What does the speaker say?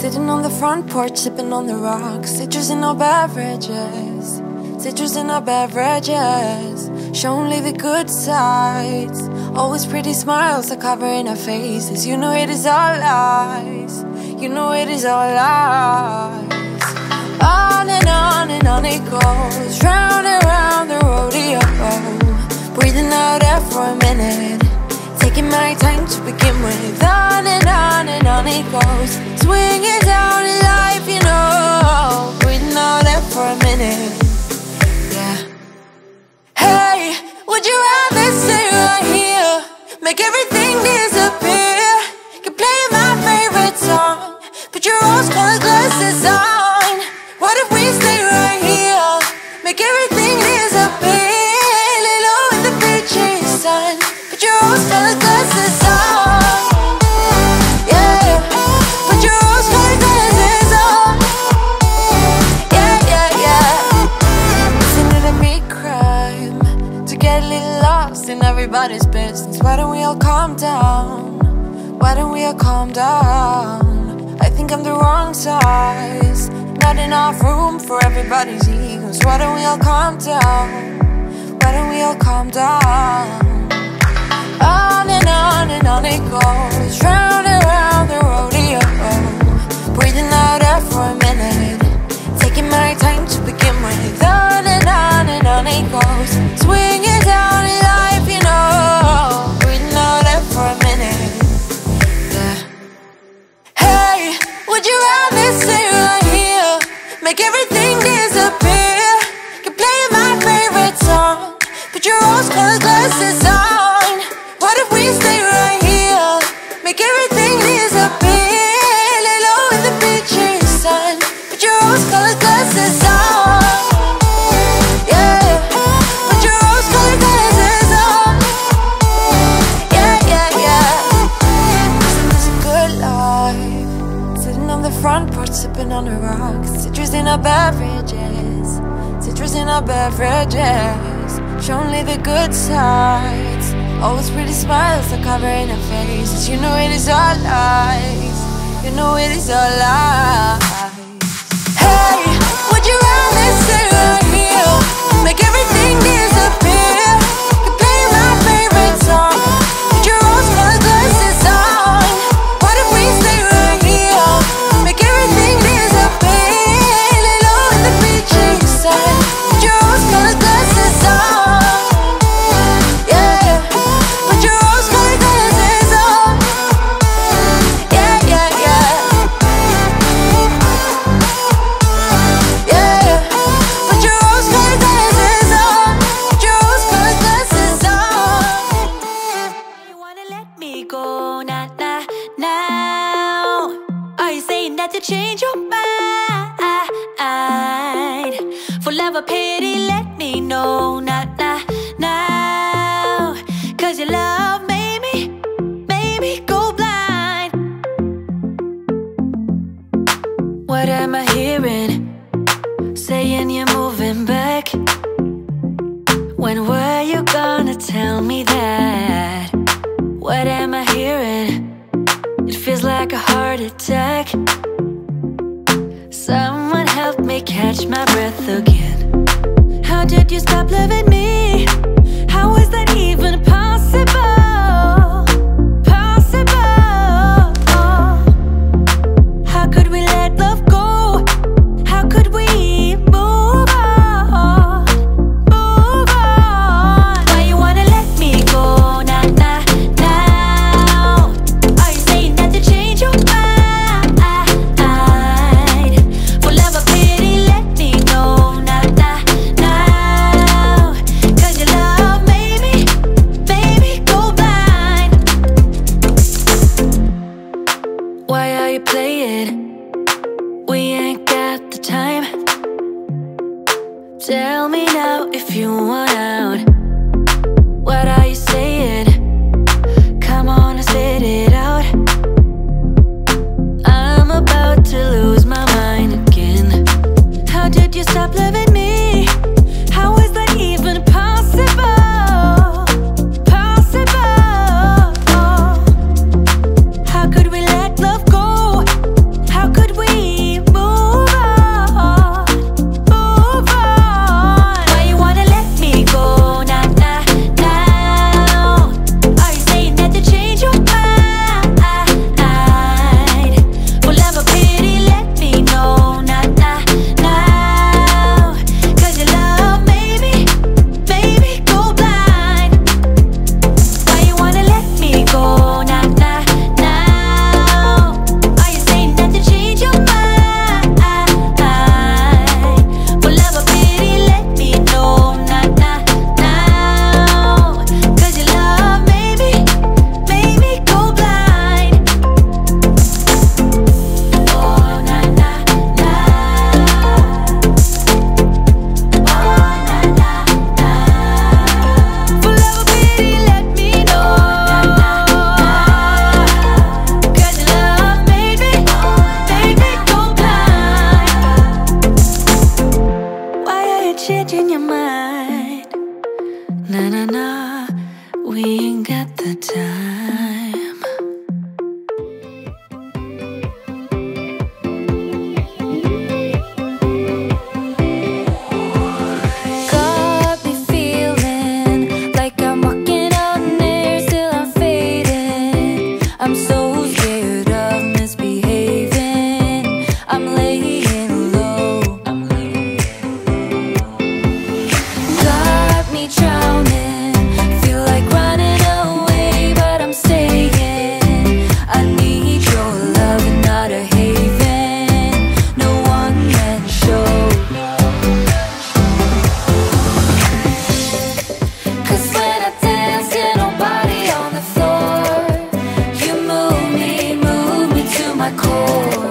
Sitting on the front porch, sipping on the rocks. Citrus in our beverages, citrus in our beverages. Show only the good sides. Always pretty smiles are covering our faces. You know it is all lies. You know it is all lies. On and on it goes, round and round the rodeo. Breathing out air for a minute, taking my time to begin with. On and on it goes, swinging down in life, you know. Breathing out air for a minute, yeah. Hey, would you rather stay right here, make everything disappear? Can play my favorite song, put your rose-colored glasses on. What if we stay right here, make everything disappear? Lay low in the beaching sun, put your rose-colored glasses on. Yeah, put your rose-colored glasses on. Yeah, yeah, yeah. Isn't it a big crime to get a little lost in everybody's business? Why don't we all calm down? Why don't we all calm down? I think I'm the wrong size, not enough room for everybody's egos. Why don't we all calm down? Why don't we all calm down? On and on it goes, round and round the rodeo. Breathing out air for a minute, taking my time to begin with. On and on it goes, swinging down in life, you know. Breathing out air for a minute, yeah. Hey, would you rather stay right here, make everything disappear? Can play my favorite song, put your rose-colored glasses on. What if we stay right here, make everything disappear? Lay low in the beaching sun, put your rose-colored glasses on. Yeah, put your rose-colored glasses on. Yeah, yeah, yeah. Isn't this a good life? Sitting on the front porch, sipping on the rocks. Citrus in our beverages, citrus in our beverages. Show only the good sides. Always pretty smiles are covering our faces. You know it is all lies. You know it is all lies. Hey, would you rather stay right here, make everything disappear? Can play my favorite song, put your rose-colored glasses on. What if we stay right here, make everything disappear? Lay low in the beaching sun, put your rose-colored glasses on. Yeah, put your rose-colored glasses on. Yeah, yeah, yeah. Yeah, put your rose-colored glasses on. Put your rose-colored glasses on. You wanna let me go, nah, nah, now? Are you saying that you change your mind? For love or pity, let me know, nah, nah, now. Cause your love made me go blind. What am I hearing? Saying you're moving back. When were you gonna tell me that? What am I hearing? It feels like a heart attack. Someone help me catch my breath again. How did you stop loving me? How is that even possible? Possible. How could we let love go? How could we move on? Move on. Why you wanna let me go? Nah, nah, now. Are you saying that you change your mind? For love or pity, let me know. Nah, nah, now. Cause your love made me go blind. Why are you playing? We ain't got the time. Tell me now if you want out. What are you saying? Come on and spit it out. I'm about to lose my mind again. How did you stop loving me? How is that even possible? Possible. How could we let love go? How could we Oh.